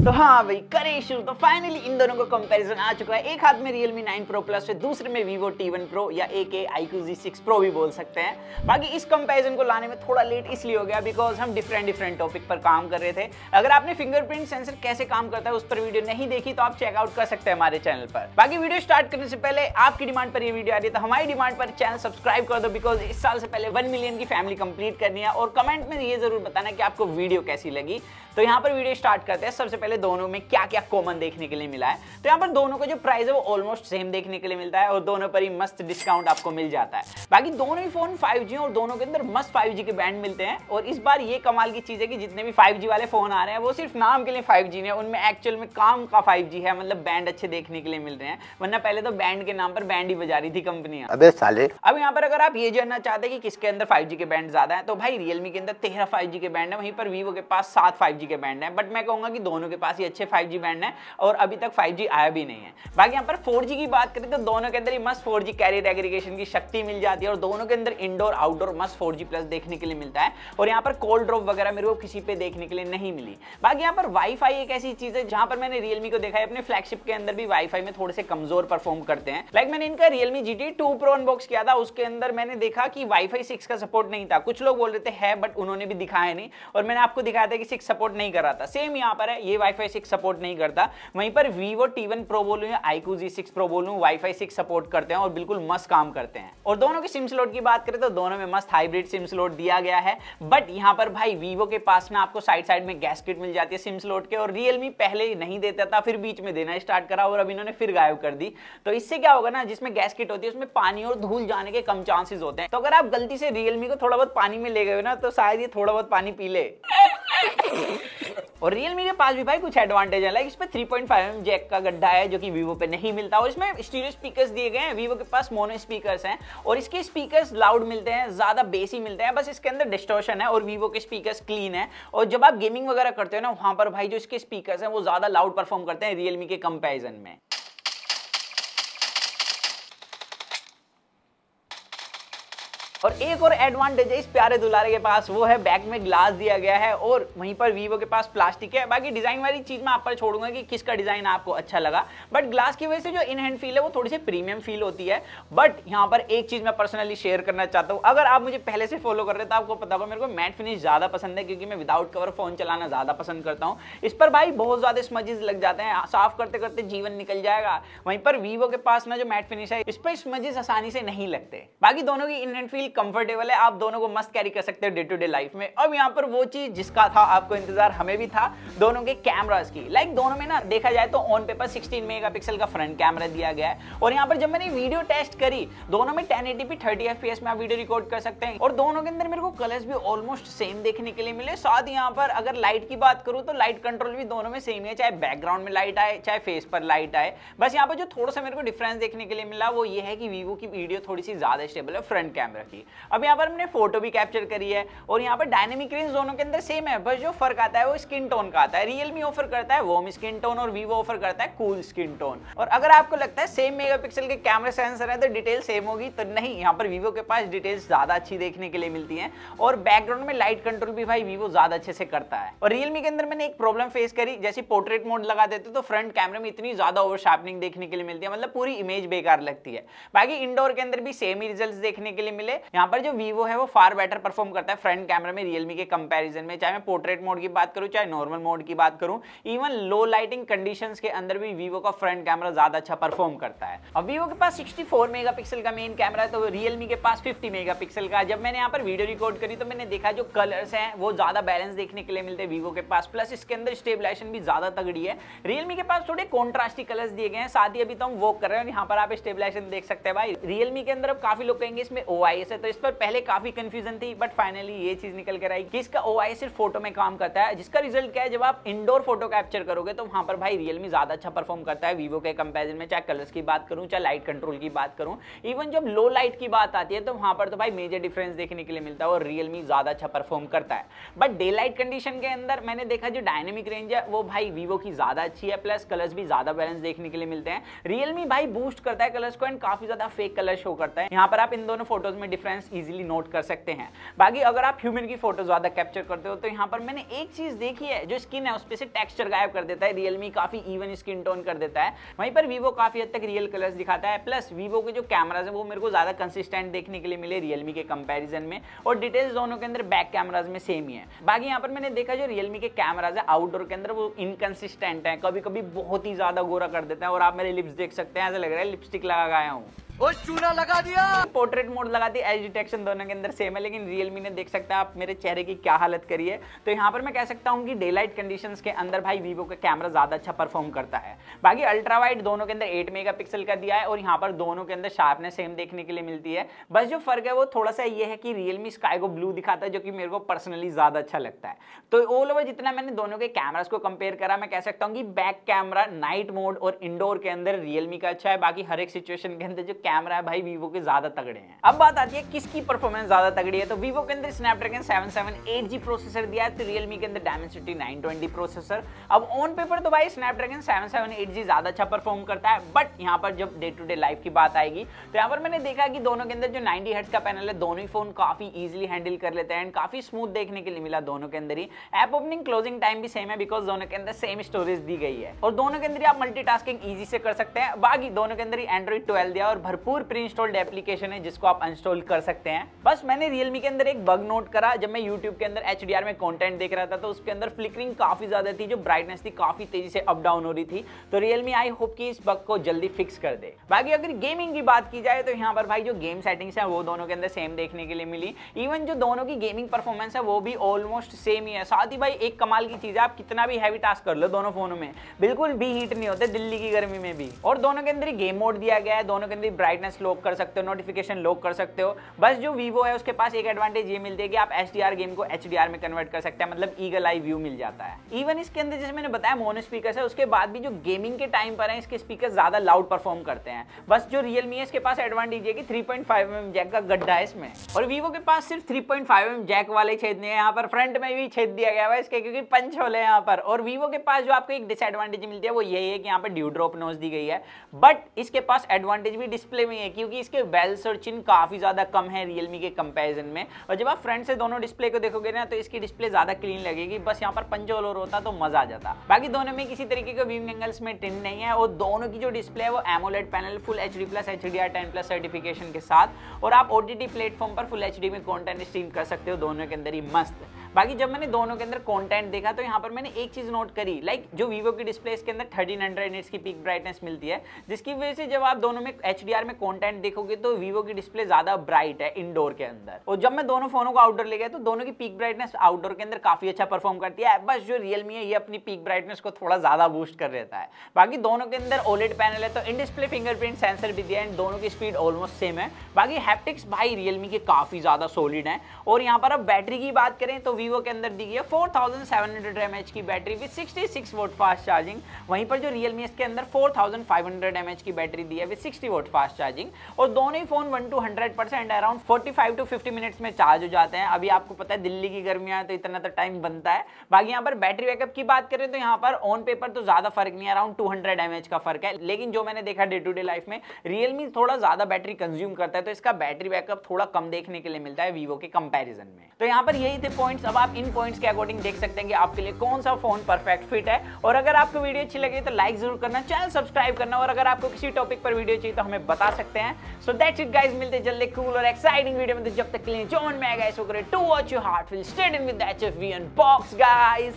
तो हाँ भाई करे शुरू। तो फाइनली इन दोनों को कंपैरिजन आ चुका है। एक हाथ में Realme 9 Pro Plus है, दूसरे में Vivo T1 Pro या AK iQOO Z6 Pro भी बोल सकते हैं। बाकी इस कंपैरिजन को लाने में थोड़ा लेट इसलिए हो गया बिकॉज हम डिफरेंट टॉपिक पर काम कर रहे थे। अगर आपने फिंगरप्रिंट सेंसर कैसे काम करता है उस पर वीडियो नहीं देखी तो आप चेकआउट कर सकते हैं हमारे चैनल पर। बाकी वीडियो स्टार्ट करने से पहले आपकी डिमांड पर ये वीडियो आ रही है तो हमारी डिमांड पर चैनल सब्सक्राइब कर दो बिकॉज इस साल से पहले 1 मिलियन की फैमिली कंप्लीट करनी है। और कमेंट में ये जरूर बताना कि आपको वीडियो कैसी लगी। तो यहाँ पर वीडियो स्टार्ट करते हैं। सबसे पहले दोनों में क्या क्या कॉमन देखने के लिए मिला है। तो यहाँ पर दोनों का जो प्राइस है वो ऑलमोस्ट सेम देखने के लिए मिलता है और दोनों पर ही मस्त डिस्काउंट आपको मिल जाता है। बाकी दोनों ही फोन 5G और दोनों के अंदर मस्त 5G के बैंड मिलते हैं। और इस बार ये कमाल की चीज है कि जितने भी 5G वाले फोन आ रहे हैं वो सिर्फ नाम के लिए 5G नहीं है, उनमें एक्चुअल में काम का 5G है। मतलब बैंड अच्छे देखने के लिए मिल रहे हैं, वरना पहले तो बैंड के नाम पर बैंड ही बजा रही थी कंपनियां। अबे साले। अब यहाँ पर अगर आप ये जानना चाहते हैं कि किसके अंदर 5G के बैंड ज्यादा है तो भाई Realme के अंदर 13 5G के बैंड है, वहीं पर Vivo के पास 7 5G के बैंड है। बट मैं कहूंगा कि दोनों के पास ही अच्छे 5G बैंड है और अभी तक 5G आया भी नहीं है। बाकी यहाँ पर 4G की बात करें तो दोनों के अंदर ही मस्त 4G कैरियर एग्रीगेशन की शक्ति मिल जाती है और दोनों के अंदर इंडोर आउटडोर मस्त 4G प्लस देखने के लिए मिलता है। और यहाँ पर कोल्ड ड्रॉप वगैरह मेरे को किसी पे देखने के लिए नहीं मिली। बाकी यहाँ पर वाईफाई एक ऐसी चीज है जहां पर मैंने Realme को देखा है अपने फ्लैगशिप के अंदर भी वाईफाई में थोड़े से कमजोर परफॉर्म करते हैं। लाइक मैंने इनका Realme GT 2 Pro अनबॉक्स किया था, उसके अंदर मैंने देखा कि वाईफाई 6 का सपोर्ट नहीं था। कुछ लोग बोल रहे थे है बट उन्होंने भी दिखाया नहीं और मैंने आपको दिखाया था कि 6 सपोर्ट नहीं कर रहा था। सेम यहाँ पर है, ये वाईफाई 6 सपोर्ट नहीं करता। वहीं पर Vivo T1 Pro बोलूं या iQOO Z6 Pro बोलूं वाईफाई 6 सपोर्ट करते हैं और बिल्कुल मस्त काम करते हैं। और दोनों की सिम स्लॉट की बात करें तो दोनों में मस्त हाइब्रिड सिम स्लॉट दिया गया है। बट यहाँ पर भाई Vivo के पास ना आपको साइड में गैस्केट मिल जाती है सिम स्लॉट के और Realme पहले नहीं देता था, फिर बीच में देना स्टार्ट करा और अब इन्होंने फिर गायब कर दी। तो इससे क्या होगा ना, जिसमें गैस्केट होती है उसमें पानी और धूल जाने के कम चांसेस होते हैं। तो अगर आप गलती से Realme को थोड़ा बहुत पानी में ले गए हो ना तो शायद ये थोड़ा बहुत पानी पी ले। और Realme के पास भी भाई कुछ एडवांटेज है। लाइक इस पे 3.5mm जैक का गड्ढा है जो कि Vivo पे नहीं मिलता और इसमें स्टीरियो स्पीकर्स दिए गए हैं। Vivo के पास मोनो स्पीकर्स हैं और इसके स्पीकर्स लाउड मिलते हैं, ज्यादा बेसी मिलते हैं, बस इसके अंदर डिस्टॉर्शन है। और Vivo के स्पीकर्स क्लीन है और जब आप गेमिंग वगैरह करते हो ना वहां पर भाई जो इसके स्पीकर्स हैं वो ज्यादा लाउड परफॉर्म करते हैं Realme के कंपैरिजन में। और एक और एडवांटेज है इस प्यारे दुलारे के पास, वो है बैक में ग्लास दिया गया है और वहीं पर Vivo के पास प्लास्टिक है। बाकी डिजाइन वाली चीज मैं आप पर छोड़ूंगा कि किसका डिजाइन आपको अच्छा लगा। बट ग्लास की वजह से जो इन हैंड फील है वो थोड़ी सी प्रीमियम फील होती है। बट यहाँ पर एक चीज मैं पर्सनली शेयर करना चाहता हूँ। अगर आप मुझे पहले से फॉलो कर रहे हो तो आपको पता होगा मेरे को मैट फिनिश ज्यादा पसंद है क्योंकि मैं विदाउट कवर फोन चलाना ज्यादा पसंद करता हूँ। इस पर भाई बहुत ज्यादा स्मजेस लग जाते हैं, साफ करते करते जीवन निकल जाएगा। वहीं पर Vivo के पास ना जो मैट फिनिश है इस पर स्मजेस आसानी से नहीं लगते। बाकी दोनों की इन हैंड फील कंफर्टेबल है, आप दोनों को मस्त कैरी कर सकते हो डे टू डे लाइफ में। अब यहाँ पर वो चीज जिसका था आपको इंतजार हमें भी था, दोनों के कैमरास की। लाइक दोनों में ना देखा जाए तो ऑन पेपर 16 मेगापिक्सल का फ्रंट कैमरा दिया गया है। और यहाँ पर जब मैंने वीडियो टेस्ट करी दोनों में 1080p 30 fps में आप वीडियो रिकॉर्ड कर सकते हैं। और दोनों के अंदर मेरे को कलर्स भी ऑलमोस्ट सेम देखने के लिए मिले। साथ ही यहाँ पर अगर लाइट की बात करूँ तो लाइट कंट्रोल भी दोनों में सेम है, चाहे बैकग्राउंड में लाइट आए चाहे फेस पर लाइट आए। बस यहाँ पर जो थोड़ा सा मेरे को डिफरेंस देखने के लिए मिला वो ये है कि Vivo की वीडियो थोड़ी सी ज्यादा स्टेबल है फ्रंट कैमरा की। अब यहाँ पर मैंने फोटो भी कैप्चर करी है और यहाँ पर डायनेमिक रेंज दोनों के अंदर सेम है, बस जो फर्क आता है वो स्किन टोन का आता है। Realme ऑफर करता है वार्म स्किन टोन और Vivo ऑफर करता है कूल स्किन टोन। और अगर आपको लगता है सेम मेगापिक्सल के कैमरा सेंसर है तो डिटेल सेम होगी, तो नहीं, यहाँ पर Vivo के पास डिटेल्स ज्यादा अच्छी देखने के लिए मिलती हैं। और बैकग्राउंड में लाइट कंट्रोल भी भाई Vivo ज्यादा अच्छे से करता है। और Realme के अंदर मैंने एक प्रॉब्लम फेस करी, जैसे पोर्ट्रेट मोड लगा देते तो फ्रंट कैमरे में इतनी ज्यादा ओवर शार्पनिंग देखने के लिए मिलती है, मतलब पूरी इमेज बेकार लगती है। बाकी इंडोर के अंदर भी सेम ही रिजल्ट्स देखने के लिए मिले। यहाँ पर जो Vivo है वो फार बेटर परफॉर्म करता है फ्रंट कैमरा में Realme के कंपैरिजन में, चाहे मैं पोर्ट्रेट मोड की बात करूं चाहे नॉर्मल मोड की बात करूं। इवन लो लाइटिंग कंडीशंस के अंदर भी Vivo का फ्रंट कैमरा ज्यादा अच्छा परफॉर्म करता है। अब Vivo के पास 64 मेगापिक्सल का मेन कैमरा है तो Realme के पास 50 मेगापिक्सल का। जब मैंने यहाँ पर वीडियो रिकॉर्ड करी तो मैंने देखा जो कलर्स हैं वो ज्यादा बैलेंस देखने के लिए मिलते हैं Vivo के पास, प्लस इसके अंदर स्टेबलाइजेशन भी ज्यादा तगड़ी है। Realme के पास थोड़े कॉन्ट्रास्टी कलर्स दिए गए हैं। साथ ही अभी तो हम वॉक कर रहे हैं, यहाँ पर आप स्टेबलाइजेशन देख सकते हैं भाई। Realme के अंदर अब काफी लोग कहेंगे इसमें OIS है, तो इस पर पहले काफी कंफ्यूजन थी बट फाइनली ये चीज निकल कर आई कि इसका OIS सिर्फ फोटो में काम करता है। जिसका रिजल्ट क्या है, जब आप इंडोर फोटो कैप्चर करोगे तो वहां पर भाई Realme ज्यादा अच्छा परफॉर्म करता है Vivo के कंपैरिजन में, चाहे कलर्स की बात करूं चाहे लाइट कंट्रोल की बात करूं। इवन जब लो लाइट की बात आती है तो वहां पर तो भाई मेजर डिफरेंस देखने के लिए मिलता है और Realme ज्यादा अच्छा परफॉर्म करता है। बट डे लाइट कंडीशन के अंदर मैंने देखा जो डायनेमिक रेंज है वो भाई Vivo की ज्यादा अच्छी है, प्लस कलर्स भी ज्यादा बैलेंस देखने के लिए मिलते हैं। Realme भाई बूस्ट करता है कलर्स को एंड काफी ज्यादा फेक कलर शो करता है। यहाँ पर आप इन दोनों फोटोज में डिफरेंस परफॉर्मेंस इजीली नोट कर सकते हैं। बाकी अगर आप ह्यूमन की फोटो ज्यादा कैप्चर करते हो तो यहाँ पर मैंने एक चीज देखी है, जो स्किन है उस पे से टेक्सचर गायब कर देता है। रियलमी काफी इवन स्किन टोन कर देता है, वहीं पर वीवो काफी हद तक रियल कलर्स दिखाता है। प्लस वीवो के जो कैमराज है वो मेरे को ज्यादा कंसिस्टेंट देखने के लिए मिले रियलमी के कंपैरिजन में, और डिटेल्स दोनों के अंदर बैक कैमराज में सेम ही है। बाकी यहाँ पर मैंने देखा जो रियलमी के कैमराज है आउटडोर के अंदर वो इनकंसिस्टेंट है, कभी कभी बहुत ही ज्यादा गोरा कर देता है, और आप मेरे लिप्स देख सकते हैं, ऐसा लग रहा है लिपस्टिक लगा आया हूँ। ओ चूना लगा दिया। पोर्ट्रेट मोड लगा दी, एज डिटेक्शन दोनों के अंदर सेम है, लेकिन रियलमी ने देख सकते हैं आप मेरे चेहरे की क्या हालत करी है। तो यहाँ पर मैं कह सकता हूँ कि डे लाइट कंडीशंस के अंदर भाई वीवो का कैमरा ज्यादा अच्छा परफॉर्म करता है। बाकी अल्ट्रा वाइड दोनों के अंदर 8 मेगापिक्सल का दिया है, और यहाँ पर दोनों के अंदर शार्पनेस सेम देखने के लिए मिलती है। बस जो फर्क है वो थोड़ा सा ये है कि रियलमी स्काई को ब्लू दिखाता है, जो कि मेरे को पर्सनली ज्यादा अच्छा लगता है। तो ऑल ओवर जितना मैंने दोनों के कैमरास को कंपेयर करा, मैं कह सकता हूँ कि बैक कैमरा नाइट मोड और इंडोर के अंदर रियलमी का अच्छा है। बाकी हर एक सिचुएशन के अंदर जो कैमरा है भाई वीवो के ज्यादा तगड़े हैं। अब बात आती है किसकी परफॉर्मेंस ज्यादा तगड़ी है, तो वीवो के अंदर स्नैपड्रैगन 778G प्रोसेसर दिया है, तो रियलमी के अंदर डायमेंसिटी 920 प्रोसेसर। अब ऑन पेपर तो भाई स्नैपड्रैगन 778G ज्यादा अच्छा परफॉर्म करता है, बट यहाँ पर जब डे टू डे लाइफ की बात आएगी तो यहाँ पर मैंने देखा कि दोनों के अंदर जो 90 हर्ट्ज का पैनल है दोनों ही फोन काफी इजीली हैंडल कर लेते हैं, काफी स्मूथ देखने के लिए मिला दोनों के अंदर ही। ऐप ओपनिंग क्लोजिंग टाइम भी सेम है, बिकॉज दोनों के अंदर सेम स्टोरेज दी गई है, और दोनों के अंदर आप मल्टीटास्किंग इजी से कर सकते हैं। बाकी दोनों के अंदर ही एंड्रॉइड 12 दिया, और भरपूर प्री इंस्टॉल्ड एप्लीकेशन है जिसको आप इंस्टॉल कर सकते हैं। बस मैंने रियलमी के अंदर एक बग नोट करा, जब मैं YouTube के अंदर HDR में कंटेंट देख रहा था तो उसके अंदर फ्लिकरिंग काफी ज्यादा थी, जो ब्राइटनेस थी काफी तेजी से अप डाउन हो रही थी। तो रियलमी आई होप कि इस बग को जल्दी फिक्स कर दे। बाकी अगर गेमिंग की बात की जाए तो यहाँ पर भाई जो गेम सेटिंग्स है वो दोनों के अंदर सेम देखने के लिए मिली। इवन जो दोनों की गेमिंग परफॉर्मेंस है वो भी ऑलमोस्ट सेम ही है। साथ ही भाई एक कमाल की चीज है, आप कितना भी हैवी टास्क कर लो दोनों फोनों में बिल्कुल भी हीट नहीं होते दिल्ली की गर्मी में भी। और दोनों के अंदर गेम मोड दिया गया है, दोनों के अंदर ब्राइटनेस लॉक कर सकते हो, नोटिफिकेशन लॉक कर सकते हो। बस जो वीवो है उसके पास एक एडवांटेज ये मिलती है कि आप HDR गेम को HDR में कन्वर्ट कर सकते हैं, मतलब ईगल आई व्यू मिल जाता है। इवन इसके अंदर जैसे मैंने बताया मोनो स्पीकर है, उसके बाद भी जो गेमिंग के टाइम पर है इसके स्पीकर ज्यादा लाउड परफॉर्म करते हैं। बस जो रियलमी है इसके पास एडवांटेज है कि 3.5mm जैक का गड्ढा है इसमें, और वीवो के पास सिर्फ 3.5mm जैक वाले छेद नहीं है, यहाँ पर फ्रंट में भी छेद दिया गया है इसके, क्योंकि पंच होल है यहाँ पर। और वीवो के पास जो आपको एक डिसएडवांटेज मिलती है वो यही है कि यहाँ पर ड्यू ड्रॉप नोज दी गई है, बट इसके पास एडवांटेज भी डिस्प्ले में है, क्योंकि इसके बेल्स और चिन काफी ज्यादा कम है रियलमी के कंपैरिजन में। और जब आप फ्रंट से दोनों डिस्प्ले को देखोगे ना तो इसकी डिस्प्ले ज्यादा क्लीन लगेगी, बस यहाँ पर पंच होल और होता तो मजा आ जाता। बाकी दोनों में किसी तरीके का व्यूइंग एंगल्स में टिन नहीं है, और दोनों की जो डिस्प्ले है वो AMOLED panel full HD+ HDR10+ certification के साथ, और आप OTT प्लेटफॉर्म पर फुल HD में कंटेंट स्ट्रीम कर सकते हो दोनों के अंदर ही मस्त। बाकी जब मैंने दोनों के अंदर कंटेंट देखा तो यहाँ पर मैंने एक चीज नोट करी, लाइक जो वीवो की डिस्प्ले इसके अंदर 1300 निट्स की पीक ब्राइटनेस मिलती है, जिसकी वजह से जब आप दोनों में HDR में कंटेंट देखोगे तो वीवो की डिस्प्ले ज्यादा ब्राइट है इंडोर के अंदर। और जब मैं दोनों फोनों को आउटडोर ले गया तो दोनों की पीक ब्राइटनेस आउटडोर के अंदर काफी अच्छा परफॉर्म करती है। बस जो रियलमी है ये अपनी पीक ब्राइटनेस को थोड़ा ज्यादा बूस्ट कर देता है। बाकी दोनों के अंदर OLED पैनल है, तो इन डिस्प्ले फिंगरप्रिंट सेंसर भी दिया है, एंड दोनों की स्पीड ऑलमोस्ट सेम है। बाकी हैप्टिक्स भाई रियलमी के काफी ज्यादा सॉलिड है। और यहाँ पर अब बैटरी की बात करें तो वीवो के अंदर दी गई है 4700 mAh की battery with 66 vote fast charging, वहीं पर जो रियलमी इसके अंदर 4500 mAh की बैटरी दी है विद 60 वोट फास्ट चार्जिंग। और दोनों ही phone 1 to 100% around 45 to 50 minutes में चार्ज हो जाते हैं। अभी आपको पता है दिल्ली की गर्मियां तो इतना तो टाइम बनता है। बाकी यहाँ पर बैटरी बैकअप की बात करें तो यहाँ पर ऑन पेपर तो ज्यादा फर्क नहीं है, अराउंड 200 mAh का फर्क है, लेकिन जो मैंने देखा डे टू डे लाइफ में रियलमी थोड़ा ज्यादा बैटरी कंज्यूम करता है, तो इसका बैटरी बैकअप थोड़ा कम देखने के लिए मिलता है वीवो के कंपैरिजन में। तो यहाँ पर यही थे पॉइंट्स। अब आप इन पॉइंट्स के अकॉर्डिंग देख सकते हैं कि आपके लिए कौन सा फोन परफेक्ट फिट है। और अगर आपको वीडियो अच्छी लगे तो लाइक जरूर करना, चैनल सब्सक्राइब करना, और अगर आपको किसी टॉपिक पर वीडियो चाहिए तो हमें बता सकते हैं। सो दैट्स इट गाइस, मिलते जल्दी कूल और एक्साइटिंग वीडियो में। तो जब तक के लिए जॉन में guys, to watch your heart will stay in with the HFV unbox guys.